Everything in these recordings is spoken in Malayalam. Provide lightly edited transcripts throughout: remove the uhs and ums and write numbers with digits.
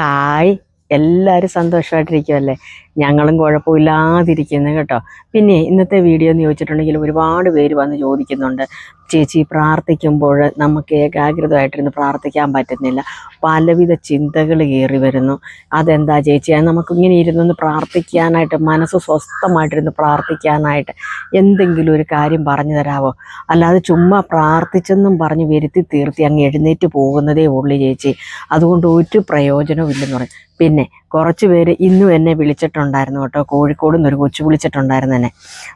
ഹായ്, എല്ലാവരും സന്തോഷമായിട്ടിരിക്കുമല്ലേ? ഞങ്ങളും കുഴപ്പമില്ലാതിരിക്കുന്നു കേട്ടോ. പിന്നെ ഇന്നത്തെ വീഡിയോ എന്ന് ചോദിച്ചിട്ടുണ്ടെങ്കിൽ ഒരുപാട് പേര് വന്ന് ചോദിക്കുന്നുണ്ട്, ചേച്ചി പ്രാർത്ഥിക്കുമ്പോൾ നമുക്ക് ഏകാഗ്രതമായിട്ടിരുന്ന് പ്രാർത്ഥിക്കാൻ പറ്റുന്നില്ല, പലവിധ ചിന്തകൾ കയറി വരുന്നു, അതെന്താ ചേച്ചി? അത് നമുക്കിങ്ങനെ ഇരുന്നൊന്ന് പ്രാർത്ഥിക്കാനായിട്ട്, മനസ്സ് സ്വസ്ഥമായിട്ടിരുന്ന് പ്രാർത്ഥിക്കാനായിട്ട് എന്തെങ്കിലും ഒരു കാര്യം പറഞ്ഞു തരാമോ? അല്ലാതെ ചുമ്മാ പ്രാർത്ഥിച്ചെന്നും പറഞ്ഞ് വരുത്തി തീർത്തി അങ്ങ് എഴുന്നേറ്റ് പോകുന്നതേ ഉള്ളൂ ചേച്ചി, അതുകൊണ്ട് ഒരു പ്രയോജനവും ഇല്ലെന്ന് പറയും. പിന്നെ കുറച്ച് പേര് ഇന്നും എന്നെ വിളിച്ചിട്ടുണ്ടായിരുന്നു കേട്ടോ. കോഴിക്കോട് നിന്നൊരു കൊച്ചു വിളിച്ചിട്ടുണ്ടായിരുന്നു എന്നെ.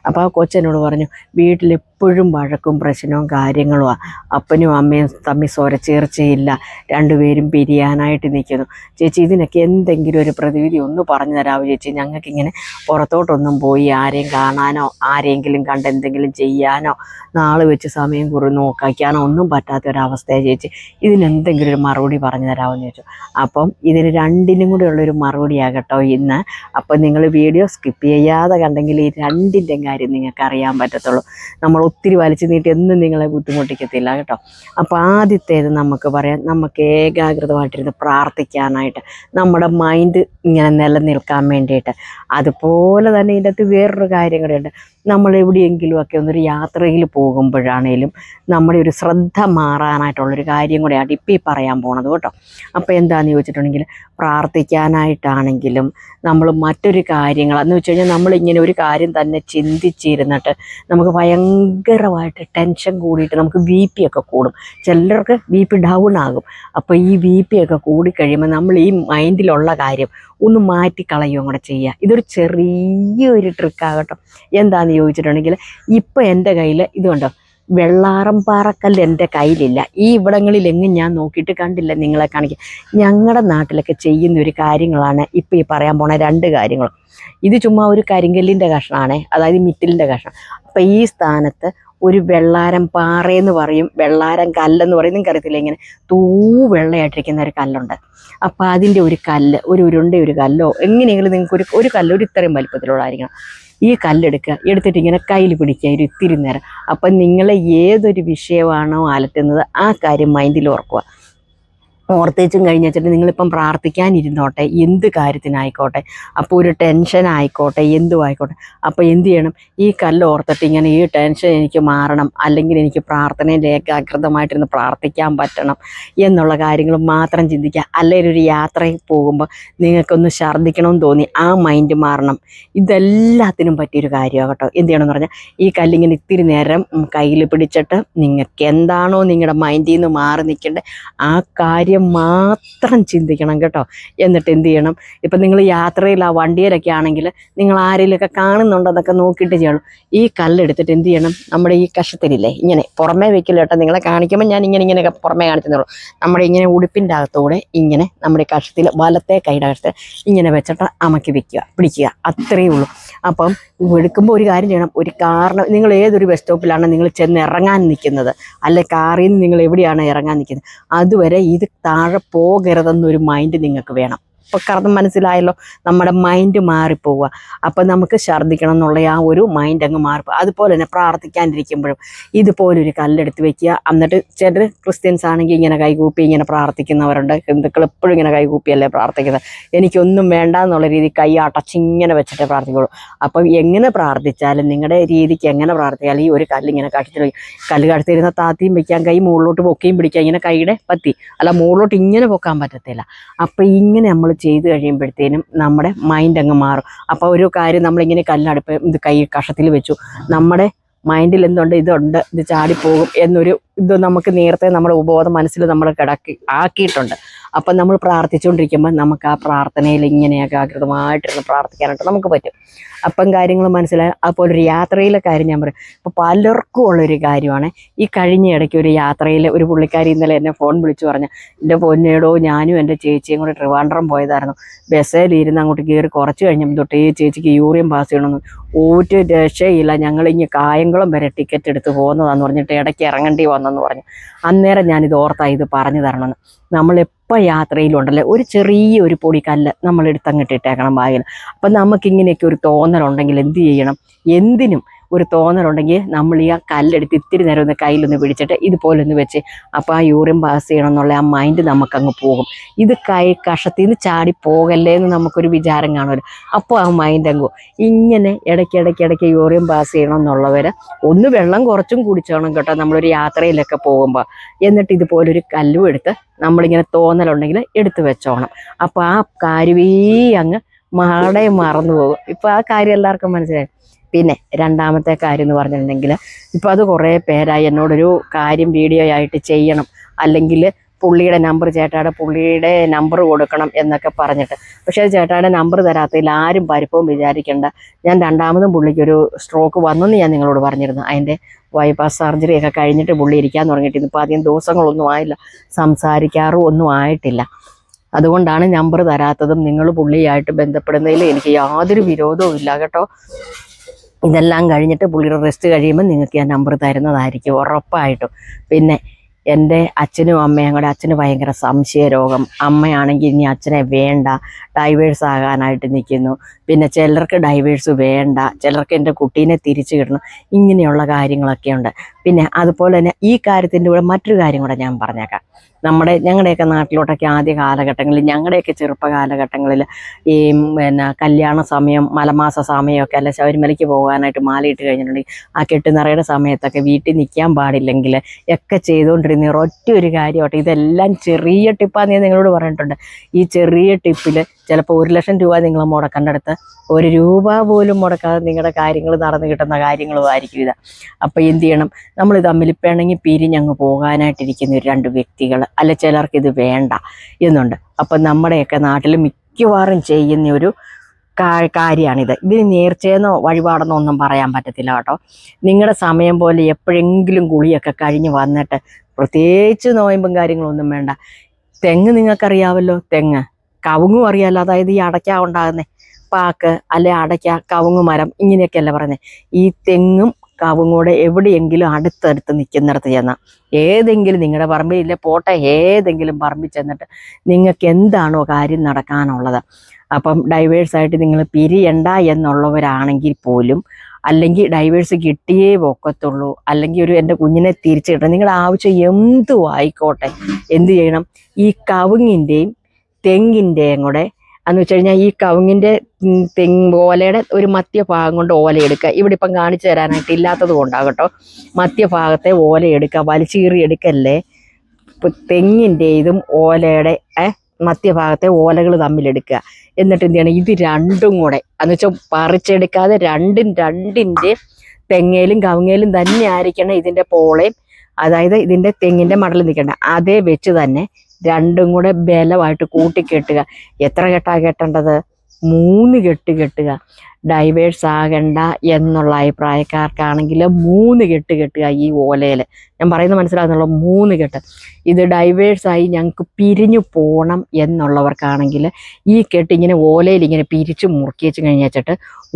അപ്പോൾ ആ കൊച്ചെന്നോട് പറഞ്ഞു, വീട്ടിലെപ്പോഴും വഴക്കും പ്രശ്നവും കാര്യങ്ങളുമാണ്, അപ്പനും അമ്മയും തമ്മിൽ സ്വരച്ചേർച്ചയില്ല, രണ്ടുപേരും പിരിയാനായിട്ട് നിൽക്കുന്നു. ചേച്ചി ഇതിനൊക്കെ എന്തെങ്കിലും ഒരു പ്രതിവിധി ഒന്ന് പറഞ്ഞു തരാമോ ചേച്ചി? ഞങ്ങൾക്കിങ്ങനെ പുറത്തോട്ടൊന്നും പോയി ആരെയും കാണാനോ ആരെങ്കിലും കണ്ട് എന്തെങ്കിലും ചെയ്യാനോ നാളെ വെച്ച് സമയം നോക്കാനോ ഒന്നും പറ്റാത്തൊരവസ്ഥയാണ് ചേച്ചി, ഇതിനെന്തെങ്കിലും ഒരു മറുപടി പറഞ്ഞു തരാമെന്ന് ചോദിച്ചു. അപ്പം ഇതിന് രണ്ടിനും കൂടെ ഉള്ളൊരു മറുപടിയാകട്ടോ ഇന്ന്. അപ്പം നിങ്ങൾ വീഡിയോ സ്കിപ്പ് ചെയ്യാതെ കണ്ടെങ്കിൽ ഈ രണ്ടിൻ്റെ കാര്യം നിങ്ങൾക്ക് അറിയാൻ പറ്റത്തുള്ളൂ. നമ്മൾ ഒത്തിരി വലിച്ചു നീട്ടി എന്നും നിങ്ങളെ ബുദ്ധിമുട്ടിക്കത്തില്ല കേട്ടോ. അപ്പോൾ ആദ്യത്തേത് നമുക്ക് പറയാം, നമുക്ക് ഏകാഗ്രതമായിട്ടിരുന്ന് പ്രാർത്ഥിക്കാനായിട്ട്, നമ്മുടെ മൈൻഡ് ഇങ്ങനെ നിലനിൽക്കാൻ വേണ്ടിയിട്ട്. അതുപോലെ തന്നെ ഇതിൻ്റെ അകത്ത് വേറൊരു കാര്യം കൂടെയുണ്ട്. നമ്മൾ എവിടെയെങ്കിലുമൊക്കെ ഒന്നൊരു യാത്രയിൽ പോകുമ്പോഴാണേലും നമ്മുടെ ഒരു ശ്രദ്ധ മാറാനായിട്ടുള്ളൊരു കാര്യം കൂടെയാണ് ഇപ്പം ഈ പറയാൻ പോണത് കേട്ടോ. അപ്പോൾ എന്താണെന്ന് ചോദിച്ചിട്ടുണ്ടെങ്കിൽ, പ്രാർത്ഥിക്കാനായിട്ടാണെങ്കിലും നമ്മൾ മറ്റൊരു കാര്യങ്ങൾ എന്ന് വെച്ച് കഴിഞ്ഞാൽ, നമ്മളിങ്ങനെ ഒരു കാര്യം തന്നെ ചിന്തിച്ചിരുന്നിട്ട് നമുക്ക് ഭയങ്കരമായിട്ട് ടെൻഷൻ കൂടിയിട്ട് നമുക്ക് ബി പി ഒക്കെ കൂടും. ചിലർക്ക് ബി പി ഡൗൺ ആകും. അപ്പോൾ ഈ ബി പി ഒക്കെ കൂടിക്കഴിയുമ്പോൾ നമ്മൾ ഈ മൈൻഡിലുള്ള കാര്യം ഒന്ന് മാറ്റിക്കളയുകയും കൂടെ ചെയ്യുക. ഇതൊരു ചെറിയൊരു ട്രിക്കാകട്ടോ. എന്താണെന്ന് ചോദിച്ചിട്ടുണ്ടെങ്കിൽ, ഇപ്പോൾ എൻ്റെ കയ്യിൽ ഇതുണ്ടോ, വെള്ളാരം പാറക്കല്ല് എൻ്റെ കയ്യിലില്ല. ഈ ഇവിടങ്ങളിലെങ്ങും ഞാൻ നോക്കിയിട്ട് കണ്ടില്ല. നിങ്ങളെ കാണിക്കുക, ഞങ്ങളുടെ നാട്ടിലൊക്കെ ചെയ്യുന്ന ഒരു കാര്യങ്ങളാണ് ഇപ്പോൾ ഈ പറയാൻ പോണ രണ്ട് കാര്യങ്ങളും. ഇത് ചുമ്മാ ഒരു കരിങ്കല്ലിൻ്റെ കഷ്ണമാണേ, അതായത് മിറ്റിലിൻ്റെ കഷ്ണം. അപ്പം ഈ സ്ഥാനത്ത് ഒരു വെള്ളാരം പാറയെന്ന് പറയും, വെള്ളാരം കല്ലെന്ന് പറയും, നിങ്ങൾക്ക് അറിയത്തില്ല, ഇങ്ങനെ വെള്ളയായിട്ടിരിക്കുന്ന ഒരു കല്ലുണ്ട്. അപ്പോൾ അതിൻ്റെ ഒരു കല്ല്, ഒരു ഉരുണ്ട ഒരു കല്ലോ എങ്ങനെയെങ്കിലും നിങ്ങൾക്ക് ഒരു കല്ല് ഒരു ഇത്രയും വലിപ്പത്തിലുള്ളതായിരിക്കണം. ഈ കല്ലെടുക്കുക, എടുത്തിട്ട് ഇങ്ങനെ കയ്യിൽ പിടിക്കുക ഒരു ഇത്തിരി നേരം. അപ്പം നിങ്ങളെ ഏതൊരു വിഷയമാണോ അലട്ടുന്നത് ആ കാര്യം മൈൻഡിൽ ഓർക്കുക. ഓർത്തേച്ചും കഴിഞ്ഞ് വെച്ചിട്ട് നിങ്ങളിപ്പം പ്രാർത്ഥിക്കാനിരുന്നോട്ടെ, എന്ത് കാര്യത്തിനായിക്കോട്ടെ, അപ്പോൾ ഒരു ടെൻഷൻ ആയിക്കോട്ടെ, എന്തും ആയിക്കോട്ടെ. അപ്പോൾ എന്ത് ചെയ്യണം, ഈ കല്ല് ഓർത്തിട്ട് ഇങ്ങനെ, ഈ ടെൻഷൻ എനിക്ക് മാറണം, അല്ലെങ്കിൽ എനിക്ക് പ്രാർത്ഥനയിൽ ഏകാഗ്രതമായിട്ടിരുന്ന് പ്രാർത്ഥിക്കാൻ പറ്റണം എന്നുള്ള കാര്യങ്ങൾ മാത്രം ചിന്തിക്കുക. അല്ലെങ്കിൽ ഒരു യാത്രയിൽ പോകുമ്പോൾ നിങ്ങൾക്കൊന്ന് ഛർദ്ദിക്കണമെന്ന് തോന്നി, ആ മൈൻഡ് മാറണം. ഇതെല്ലാത്തിനും പറ്റിയൊരു കാര്യമാണ് കേട്ടോ. എന്ത് ചെയ്യണമെന്ന് പറഞ്ഞാൽ, ഈ കല്ലിങ്ങനെ ഇത്തിരി നേരം കയ്യിൽ പിടിച്ചിട്ട് നിങ്ങൾക്ക് എന്താണോ നിങ്ങളുടെ മൈൻഡിൽ നിന്ന് മാറി നിൽക്കേണ്ടത് ആ കാര്യം മാത്രം ചിന്തിക്കണം കേട്ടോ. എന്നിട്ട് എന്ത് ചെയ്യണം, ഇപ്പം നിങ്ങൾ യാത്രയിൽ ആ വണ്ടിയിലൊക്കെ ആണെങ്കിൽ നിങ്ങൾ ആരെങ്കിലുമൊക്കെ കാണുന്നുണ്ടെന്നൊക്കെ നോക്കിയിട്ട് ചെയ്യണം. ഈ കല്ലെടുത്തിട്ട് എന്ത് ചെയ്യണം, നമ്മുടെ ഈ കഷത്തിലില്ലേ, ഇങ്ങനെ പുറമേ വെക്കില്ല കേട്ടോ, നിങ്ങളെ കാണിക്കുമ്പോൾ ഞാൻ ഇങ്ങനെയൊക്കെ പുറമേ കാണിച്ചെന്നുള്ളൂ. നമ്മുടെ ഇങ്ങനെ ഉടുപ്പിൻ്റെ അകത്തൂടെ ഇങ്ങനെ നമ്മുടെ കഷത്തിൽ വലത്തെ കൈയുടെ കഷത്തിൽ ഇങ്ങനെ വെച്ചിട്ട് അമക്കി വെക്കുക, പിടിക്കുക, അത്രയേ ഉള്ളൂ. അപ്പം എടുക്കുമ്പോൾ ഒരു കാര്യം ചെയ്യണം, ഒരു കാറിന് നിങ്ങൾ ഏതൊരു ബസ് സ്റ്റോപ്പിലാണ് നിങ്ങൾ ചെന്ന് ഇറങ്ങാൻ നിൽക്കുന്നത്, അല്ലെ കാറിൽ നിന്ന് നിങ്ങൾ എവിടെയാണ് ഇറങ്ങാൻ നിൽക്കുന്നത്, അതുവരെ ഇത് താഴെ പോകരുതെന്നൊരു മൈൻഡ് നിങ്ങൾക്ക് വേണം. ഇപ്പോൾ കാരണം മനസ്സിലായല്ലോ, നമ്മുടെ മൈൻഡ് മാറിപ്പോവുക. അപ്പം നമുക്ക് ഛർദ്ദിക്കണം എന്നുള്ള ആ ഒരു മൈൻഡ് അങ്ങ് മാറിപ്പോകും. അതുപോലെ തന്നെ പ്രാർത്ഥിക്കാനിരിക്കുമ്പോഴും ഇതുപോലൊരു കല്ലെടുത്ത് വെക്കുക. എന്നിട്ട് ചിലർ ക്രിസ്ത്യൻസ് ആണെങ്കിൽ ഇങ്ങനെ കൈകൂപ്പി ഇങ്ങനെ പ്രാർത്ഥിക്കുന്നവരുണ്ട്. ഹിന്ദുക്കൾ എപ്പോഴും ഇങ്ങനെ കൈകൂപ്പിയല്ലേ പ്രാർത്ഥിക്കുന്നത്. എനിക്കൊന്നും വേണ്ട എന്നുള്ള രീതി കൈ അടച്ചിങ്ങനെ വെച്ചിട്ടേ പ്രാർത്ഥിക്കുള്ളൂ. അപ്പം എങ്ങനെ പ്രാർത്ഥിച്ചാലും, നിങ്ങളുടെ രീതിക്ക് എങ്ങനെ പ്രാർത്ഥിച്ചാലും, ഈ ഒരു കല്ലിങ്ങനെ കഴുത്തിൽ, കല്ല് കഴുത്തിരുന്ന താത്തിയും വയ്ക്കാൻ, കൈ മുകളിലോട്ട് പൊക്കിയും പിടിക്കുക, ഇങ്ങനെ കൈയുടെ പത്തി അല്ല മുകളിലോട്ട് ഇങ്ങനെ പൊക്കാൻ പറ്റത്തില്ല. അപ്പം ഇങ്ങനെ നമ്മൾ ചെയ്ത് കഴിയുമ്പോഴത്തേനും നമ്മുടെ മൈൻഡ് അങ്ങ് മാറും. അപ്പോൾ ഒരു കാര്യം നമ്മളിങ്ങനെ കല്ലടുപ്പ് ഇത് കൈ കഷത്തിൽ വെച്ചു, നമ്മുടെ മൈൻഡിൽ എന്തുണ്ട്, ഇതുണ്ട്, ഇത് ചാടിപ്പോകും എന്നൊരു ഇത് നമുക്ക് നേരത്തെ നമ്മുടെ ഉപബോധ മനസ്സിൽ നമ്മൾ ആക്കിയിട്ടുണ്ട്. അപ്പം നമ്മൾ പ്രാർത്ഥിച്ചുകൊണ്ടിരിക്കുമ്പോൾ നമുക്ക് ആ പ്രാർത്ഥനയിൽ ഇങ്ങനെ ഏകാഗ്രതമായിട്ടിരുന്ന് പ്രാർത്ഥിക്കാനായിട്ട് നമുക്ക് പറ്റും. അപ്പം കാര്യങ്ങൾ മനസ്സിലായി. അപ്പോൾ ഒരു യാത്രയിലെ കാര്യം ഞാൻ പറയും. ഇപ്പോൾ പലർക്കും ഉള്ളൊരു കാര്യമാണ്. ഈ കഴിഞ്ഞ ഇടയ്ക്ക് ഒരു യാത്രയിൽ ഒരു പുള്ളിക്കാരി ഇന്നലെ എന്നെ ഫോൺ വിളിച്ചു പറഞ്ഞു, എൻ്റെ പൊന്നേടോ, ഞാനും എൻ്റെ ചേച്ചിയും കൂടെ ട്രിവാൻഡ്രം പോയതായിരുന്നു. ബസ്സിലിരുന്ന് അങ്ങോട്ട് കയറി കുറച്ച് കഴിഞ്ഞപ്പോൾ തൊട്ട് ഈ ചേച്ചിക്ക് യൂറിൻ പാസ് ചെയ്യണമെന്ന്, ഒരു രക്ഷയില്ല, ഞങ്ങളിങ്ങ് കായംകുളം വരെ ടിക്കറ്റ് എടുത്ത് പോകുന്നതാന്ന് പറഞ്ഞിട്ട് ഇടയ്ക്ക് ഇറങ്ങേണ്ടി വന്നെന്ന് പറഞ്ഞു. അന്നേരം ഞാനിത് ഓർത്തായി ഇത് പറഞ്ഞു തരണമെന്ന്. നമ്മളെപ്പോൾ യാത്രയിലുണ്ടല്ലേ ഒരു ചെറിയൊരു പൊടിക്കല്ല് നമ്മളെടുത്തങ്ങിട്ട് ഇട്ടേക്കണം ബാഗിൽ. അപ്പം നമുക്കിങ്ങനെയൊക്കെ ഒരു തോന്നലുണ്ടെങ്കിൽ എന്ത് ചെയ്യണം, എന്തിനും ഒരു തോന്നലുണ്ടെങ്കിൽ നമ്മൾ ഈ ആ കല്ലെടുത്ത് ഇത്തിരി നേരം ഒന്ന് കയ്യിലൊന്ന് പിടിച്ചിട്ട് ഇതുപോലെ ഒന്ന് വെച്ച് അപ്പോൾ ആ യൂറിൻ പാസ് ചെയ്യണം എന്നുള്ള ആ മൈൻഡ് നമുക്കങ്ങ് പോകും. ഇത് കഷത്തിൽ നിന്ന് ചാടി പോകല്ലേ എന്ന് നമുക്കൊരു വിചാരം കാണുമല്ലോ. അപ്പോൾ ആ മൈൻഡ് അങ്ങ് ഇങ്ങനെ ഇടയ്ക്കിടയ്ക്ക് യൂറിൻ പാസ് ചെയ്യണം എന്നുള്ളവർ ഒന്ന് വെള്ളം കുറച്ചും കുടിച്ചോണം കേട്ടോ, നമ്മളൊരു യാത്രയിലൊക്കെ പോകുമ്പോൾ. എന്നിട്ട് ഇതുപോലൊരു കല്ലും എടുത്ത് നമ്മളിങ്ങനെ തോന്നലുണ്ടെങ്കിൽ എടുത്ത് വെച്ചോണം. അപ്പോൾ ആ കാര്യമേ അങ്ങ് മറന്നു പോകും. ഇപ്പം ആ കാര്യം എല്ലാവർക്കും മനസ്സിലായി. പിന്നെ രണ്ടാമത്തെ കാര്യം എന്ന് പറഞ്ഞിട്ടുണ്ടെങ്കിൽ, ഇപ്പം അത് കുറേ പേരായി എന്നോടൊരു കാര്യം വീഡിയോ ആയിട്ട് ചെയ്യണം, അല്ലെങ്കിൽ പുള്ളിയുടെ നമ്പർ കൊടുക്കണം എന്നൊക്കെ പറഞ്ഞിട്ട്. പക്ഷേ അത് ചേട്ടായുടെ നമ്പർ തരാത്തതിൽ ആരും പരിപ്പവും വിചാരിക്കേണ്ട. ഞാൻ രണ്ടാമതും പുള്ളിക്കൊരു സ്ട്രോക്ക് വന്നെന്ന് ഞാൻ നിങ്ങളോട് പറഞ്ഞിരുന്നു. അതിൻ്റെ ബൈപ്പാസ് സർജറി ഒക്കെ കഴിഞ്ഞിട്ട് പുള്ളി ഇരിക്കാൻ തുടങ്ങിയിട്ട് ഇപ്പോൾ അധികം ദിവസങ്ങളൊന്നും ആയില്ല, സംസാരിക്കാറും ഒന്നും ആയിട്ടില്ല. അതുകൊണ്ടാണ് നമ്പർ തരാത്തതും. നിങ്ങൾ പുള്ളിയായിട്ട് ബന്ധപ്പെടുന്നതിൽ എനിക്ക് യാതൊരു വിരോധവും ഇല്ല കേട്ടോ. ഇതെല്ലാം കഴിഞ്ഞിട്ട് പുള്ളിയുടെ റെസ്റ്റ് കഴിയുമ്പോൾ നിങ്ങൾക്ക് ഞാൻ നമ്പർ തരുന്നതായിരിക്കും ഉറപ്പായിട്ടും. പിന്നെ എൻ്റെ അച്ഛനും അമ്മയും കൂടെ, അച്ഛന് ഭയങ്കര സംശയ രോഗം, അമ്മയാണെങ്കിൽ ഇനി അച്ഛനെ വേണ്ട, ഡൈവേഴ്സ് ആകാനായിട്ട് നിൽക്കുന്നു. പിന്നെ ചിലർക്ക് ഡൈവേഴ്സ് വേണ്ട, ചിലർക്ക് എൻ്റെ കുട്ടീനെ തിരിച്ചു കിട്ടണം, ഇങ്ങനെയുള്ള കാര്യങ്ങളൊക്കെ ഉണ്ട്. പിന്നെ അതുപോലെ തന്നെ ഈ കാര്യത്തിൻ്റെ കൂടെ മറ്റൊരു കാര്യം കൂടെ ഞാൻ പറഞ്ഞേക്കാം. ഞങ്ങളുടെയൊക്കെ നാട്ടിലോട്ടൊക്കെ ആദ്യ കാലഘട്ടങ്ങളിൽ, ഞങ്ങളുടെയൊക്കെ ചെറുപ്പ കാലഘട്ടങ്ങളിൽ ഈ കല്യാണ സമയം, മലമാസ സമയമൊക്കെ അല്ല, ശബരിമലയ്ക്ക് പോകാനായിട്ട് മാലയിട്ട് കഴിഞ്ഞിട്ടുണ്ടെങ്കിൽ ആ കെട്ടുനിറയുടെ സമയത്തൊക്കെ വീട്ടിൽ നിൽക്കാൻ പാടില്ലെങ്കിൽ ഒക്കെ ചെയ്തുകൊണ്ടിരുന്ന ഒറ്റ ഒരു കാര്യമാട്ടെ. ഇതെല്ലാം ചെറിയ ടിപ്പാന്ന് ഞാൻ നിങ്ങളോട് പറഞ്ഞിട്ടുണ്ട്. ഈ ചെറിയ ടിപ്പിൽ ചിലപ്പോൾ 1 ലക്ഷം രൂപ നിങ്ങൾ മുടക്കേണ്ടടുത്ത് 1 രൂപ പോലും മുടക്കാതെ നിങ്ങളുടെ കാര്യങ്ങൾ നടന്നു കിട്ടുന്ന കാര്യങ്ങളും ആയിരിക്കും ഇത്. അപ്പോൾ എന്ത് ചെയ്യണം, നമ്മൾ തമ്മിൽ പിണങ്ങി പിരിഞ്ഞങ്ങ് പോകാനായിട്ടിരിക്കുന്ന 2 വ്യക്തികൾ, അല്ല ചിലർക്ക് ഇത് വേണ്ട എന്നുണ്ട്. അപ്പം നമ്മുടെയൊക്കെ നാട്ടിൽ മിക്കവാറും ചെയ്യുന്ന ഒരു കാര്യമാണിത്. ഇതിന് നേർച്ചയെന്നോ വഴിപാടെന്നോ ഒന്നും പറയാൻ പറ്റത്തില്ല കേട്ടോ. നിങ്ങളുടെ സമയം പോലെ എപ്പോഴെങ്കിലും കുളിയൊക്കെ കഴിഞ്ഞ് വന്നിട്ട്, പ്രത്യേകിച്ച് നോയമ്പും കാര്യങ്ങളൊന്നും വേണ്ട. തെങ്ങ് നിങ്ങൾക്കറിയാമല്ലോ, കവുങ്ങും അറിയാമല്ലോ. അതായത് ഈ അടയ്ക്ക ഉണ്ടാകുന്നേ പാക്ക്, അല്ലെ അടയ്ക്ക, കവുങ്ങ് മരം, ഇങ്ങനെയൊക്കെയല്ല പറഞ്ഞത്. ഈ തെങ്ങും കവുങ്ങൂടെ എവിടെയെങ്കിലും അടുത്തടുത്ത് നിൽക്കുന്നിടത്ത് ചെന്നാൽ, ഏതെങ്കിലും നിങ്ങളുടെ പറമ്പിൽ ഇല്ല പോട്ടെ, ഏതെങ്കിലും പറമ്പിൽ ചെന്നിട്ട് നിങ്ങൾക്ക് എന്താണോ കാര്യം നടക്കാനുള്ളത്, അപ്പം ഡൈവേഴ്സായിട്ട് നിങ്ങൾ പിരിയണ്ട എന്നുള്ളവരാണെങ്കിൽ പോലും, അല്ലെങ്കിൽ ഡൈവേഴ്സ് കിട്ടിയേ ഒക്കത്തുള്ളൂ, അല്ലെങ്കിൽ എൻ്റെ കുഞ്ഞിനെ തിരിച്ചു കിട്ടണം, നിങ്ങളുടെ ആവശ്യം എന്തും ആയിക്കോട്ടെ, എന്ത് ചെയ്യണം, ഈ കവുങ്ങിൻ്റെയും തെങ്ങിൻ്റെയും കൂടെ എന്ന് വെച്ച് കഴിഞ്ഞാൽ, ഈ കവുങ്ങിൻ്റെ ഓലയുടെ ഒരു മധ്യഭാഗം കൊണ്ട് ഓല എടുക്കുക. ഇവിടെ ഇപ്പം കാണിച്ചു തരാനായിട്ട് ഇല്ലാത്തത് കൊണ്ടാകട്ടോ, മധ്യഭാഗത്തെ ഓല എടുക്കുക, വലിച്ചീറി എടുക്കല്ലേ. ഇപ്പം തെങ്ങിൻ്റെ ഇതും ഓലയുടെ മധ്യഭാഗത്തെ ഓലകൾ തമ്മിലെടുക്കുക. എന്നിട്ട് എന്ത് ചെയ്യണം, ഇത് രണ്ടും കൂടെ എന്ന് വെച്ചാൽ പറിച്ചെടുക്കാതെ രണ്ടിൻ്റെ തെങ്ങയിലും കവുങ്ങയിലും തന്നെ ആയിരിക്കണം ഇതിൻ്റെ പോളയും, അതായത് ഇതിൻ്റെ തെങ്ങിൻ്റെ മടൽ നിൽക്കേണ്ട, അതേ വെച്ച് തന്നെ രണ്ടും കൂടെ ബലമായിട്ട് കൂട്ടിക്കെട്ടുക. എത്ര കെട്ടാ കെട്ടേണ്ടത്? 3 കെട്ട് കെട്ടുക. ഡൈവേഴ്സ് ആകണ്ട എന്നുള്ള അഭിപ്രായക്കാർക്കാണെങ്കിൽ 3 കെട്ട് കെട്ടുക ഈ ഓലയിൽ. ഞാൻ പറയുന്നത് മനസ്സിലാകുന്നുള്ള 3 കെട്ട്. ഇത് ഡൈവേഴ്സായി ഞങ്ങൾക്ക് പിരിഞ്ഞു പോകണം എന്നുള്ളവർക്കാണെങ്കിൽ ഈ കെട്ട് ഇങ്ങനെ ഓലയിൽ ഇങ്ങനെ പിരിച്ച് മുറുക്കി വെച്ച് കഴിഞ്ഞിട്ട്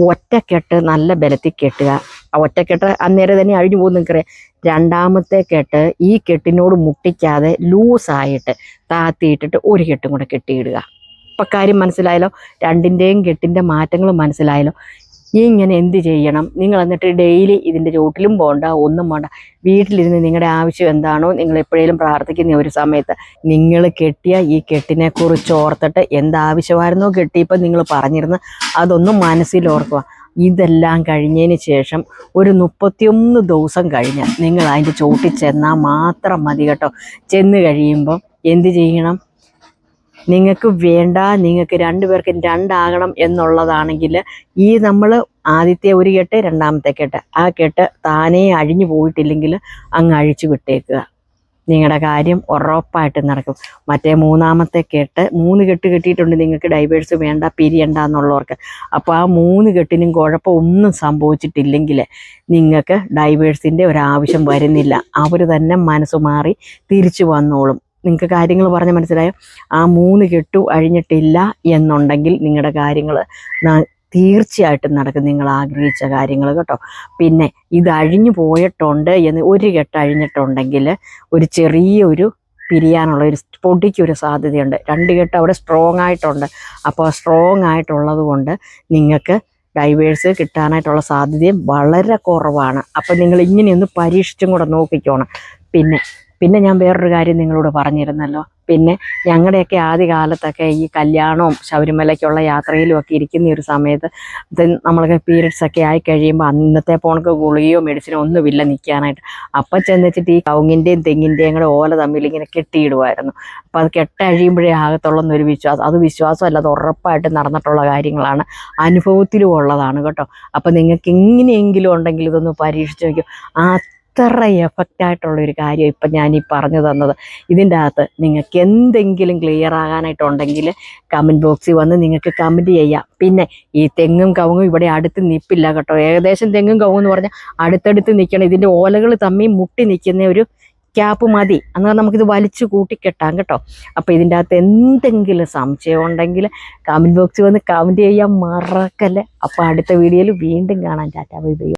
ഒറ്റക്കെട്ട് നല്ല ബലത്തിൽ കെട്ടുക. ആ ഒറ്റക്കെട്ട് അന്നേരം തന്നെ അഴിഞ്ഞു പോകും. നിങ്ങൾക്കറിയാം. രണ്ടാമത്തെ കെട്ട് ഈ കെട്ടിനോട് മുട്ടിക്കാതെ ലൂസായിട്ട് താത്തിയിട്ടിട്ട് 1 കെട്ടും കൂടെ കെട്ടിയിടുക. ഇപ്പം കാര്യം മനസ്സിലായല്ലോ, രണ്ടിൻ്റെയും കെട്ടിൻ്റെ മാറ്റങ്ങൾ മനസ്സിലായല്ലോ. ഇങ്ങനെ എന്ത് ചെയ്യണം, നിങ്ങൾ എന്നിട്ട് ഡെയിലി ഇതിൻ്റെ ചുവട്ടിലും പോകണ്ട, ഒന്നും വേണ്ട, വീട്ടിലിരുന്ന് നിങ്ങളുടെ ആവശ്യം എന്താണോ, നിങ്ങൾ എപ്പോഴേലും പ്രാർത്ഥിക്കുന്ന ഒരു സമയത്ത് നിങ്ങൾ കെട്ടിയ ഈ കെട്ടിനെ കുറിച്ച് ഓർത്തിട്ട് എന്താവശ്യമായിരുന്നോ കെട്ടിയപ്പോൾ നിങ്ങൾ പറഞ്ഞിരുന്നു അതൊന്നും മനസ്സിലോർക്കുക. ഇതെല്ലാം കഴിഞ്ഞതിന് ശേഷം ഒരു 31 ദിവസം കഴിഞ്ഞ് നിങ്ങൾ അതിൻ്റെ ചുവട്ടിൽ ചെന്നാൽ മാത്രം മതി കേട്ടോ. ചെന്ന് കഴിയുമ്പം എന്ത് ചെയ്യണം, നിങ്ങൾക്ക് വേണ്ട, നിങ്ങൾക്ക് 2 പേർക്കും 2 ആകണം എന്നുള്ളതാണെങ്കിൽ ഈ നമ്മൾ ആദ്യത്തെ 1 കെട്ട്, രണ്ടാമത്തെ കെട്ട്, ആ കെട്ട് താനേ അഴിഞ്ഞു പോയിട്ടില്ലെങ്കിൽ അങ്ങ് അഴിച്ചു വിട്ടേക്കുക. നിങ്ങളുടെ കാര്യം ഉറപ്പായിട്ട് നടക്കും. മറ്റേ 3ാമത്തെ കെട്ട്, 3 കെട്ട് കെട്ടിയിട്ടുണ്ട് നിങ്ങൾക്ക് ഡൈവേഴ്സ് വേണ്ട, പിരിയണ്ട എന്നുള്ളവർക്ക്. അപ്പോൾ ആ 3 കെട്ടിനും കുഴപ്പമൊന്നും സംഭവിച്ചിട്ടില്ലെങ്കിൽ നിങ്ങൾക്ക് ഡൈവേഴ്സിൻ്റെ ഒരാവശ്യം വരുന്നില്ല. അവർ തന്നെ മനസ്സ് മാറി തിരിച്ചു വന്നോളും. നിങ്ങൾക്ക് കാര്യങ്ങൾ പറഞ്ഞ് മനസ്സിലായോ? ആ 3 കെട്ടു അഴിഞ്ഞിട്ടില്ല എന്നുണ്ടെങ്കിൽ നിങ്ങളുടെ കാര്യങ്ങൾ തീർച്ചയായിട്ടും നടക്കും, നിങ്ങൾ ആഗ്രഹിച്ച കാര്യങ്ങൾ കേട്ടോ. പിന്നെ ഇത് അഴിഞ്ഞു പോയിട്ടുണ്ട് എന്ന് 1 കെട്ട് അഴിഞ്ഞിട്ടുണ്ടെങ്കിൽ ഒരു ചെറിയൊരു പിരിയാനുള്ള ഒരു പൊടിക്കൊരു സാധ്യതയുണ്ട്. 2 കെട്ട് അവിടെ സ്ട്രോങ് ആയിട്ടുണ്ട്. അപ്പോൾ സ്ട്രോങ് ആയിട്ടുള്ളത് കൊണ്ട് നിങ്ങൾക്ക് ഡൈവേഴ്സ് കിട്ടാനായിട്ടുള്ള സാധ്യതയും വളരെ കുറവാണ്. അപ്പം നിങ്ങൾ ഇങ്ങനെയൊന്ന് പരീക്ഷിച്ചും കൂടെ നോക്കിക്കോണം. പിന്നെ ഞാൻ വേറൊരു കാര്യം നിങ്ങളോട് പറഞ്ഞിരുന്നല്ലോ. പിന്നെ ഞങ്ങളുടെയൊക്കെ ആദ്യ കാലത്തൊക്കെ ഈ കല്യാണവും ശബരിമലയ്ക്കുള്ള യാത്രയിലും ഒക്കെ ഇരിക്കുന്ന ഒരു സമയത്ത് നമ്മൾക്ക് പീരിയഡ്സൊക്കെ ആയി കഴിയുമ്പോൾ അന്നത്തെ പോണക്ക് ഗുളികയോ മെഡിസിനോ ഒന്നുമില്ല നിൽക്കാനായിട്ട്. അപ്പം ചെന്നിട്ട് ഈ കവുങ്ങിൻ്റെയും തെങ്ങിൻ്റെയും കൂടെ ഓല തമ്മിൽ ഇങ്ങനെ കെട്ടിയിടുമായിരുന്നു. അപ്പോൾ അത് കെട്ടഴിയുമ്പോഴേ ആകത്തുള്ളൊന്നൊരു വിശ്വാസം. അത് വിശ്വാസമല്ല, അത് ഉറപ്പായിട്ട് നടന്നിട്ടുള്ള കാര്യങ്ങളാണ്, അനുഭവത്തിലും ഉള്ളതാണ് കേട്ടോ. അപ്പം നിങ്ങൾക്ക് എങ്ങനെയെങ്കിലും ഉണ്ടെങ്കിൽ ഇതൊന്ന് പരീക്ഷിച്ച് നോക്കും. അത്ര എഫക്റ്റായിട്ടുള്ളൊരു കാര്യം ഇപ്പം ഞാനീ പറഞ്ഞു തന്നത്. ഇതിൻ്റെ അകത്ത് നിങ്ങൾക്ക് എന്തെങ്കിലും ക്ലിയർ ആകാനായിട്ടുണ്ടെങ്കിൽ കമൻറ്റ് ബോക്സിൽ വന്ന് നിങ്ങൾക്ക് കമൻറ്റ് ചെയ്യാം. പിന്നെ ഈ തെങ്ങും കവുങ്ങും ഇവിടെ അടുത്ത് നിൽപ്പില്ല കേട്ടോ. ഏകദേശം തെങ്ങും കവുങ്ങും എന്ന് പറഞ്ഞാൽ അടുത്തടുത്ത് നിൽക്കണം. ഇതിൻ്റെ ഓലകൾ തമ്മിൽ മുട്ടി നിൽക്കുന്ന ഒരു ക്യാപ്പ് മതി, എന്നാൽ നമുക്കിത് വലിച്ചു കൂട്ടിക്കെട്ടാം കേട്ടോ. അപ്പോൾ ഇതിൻ്റെ അകത്ത് എന്തെങ്കിലും സംശയം ഉണ്ടെങ്കിൽ കമൻറ്റ് ബോക്സിൽ വന്ന് കമൻറ്റ് ചെയ്യാൻ മറക്കല്ലേ. അപ്പോൾ അടുത്ത വീഡിയോയിൽ വീണ്ടും കാണാം. Tata bye bye.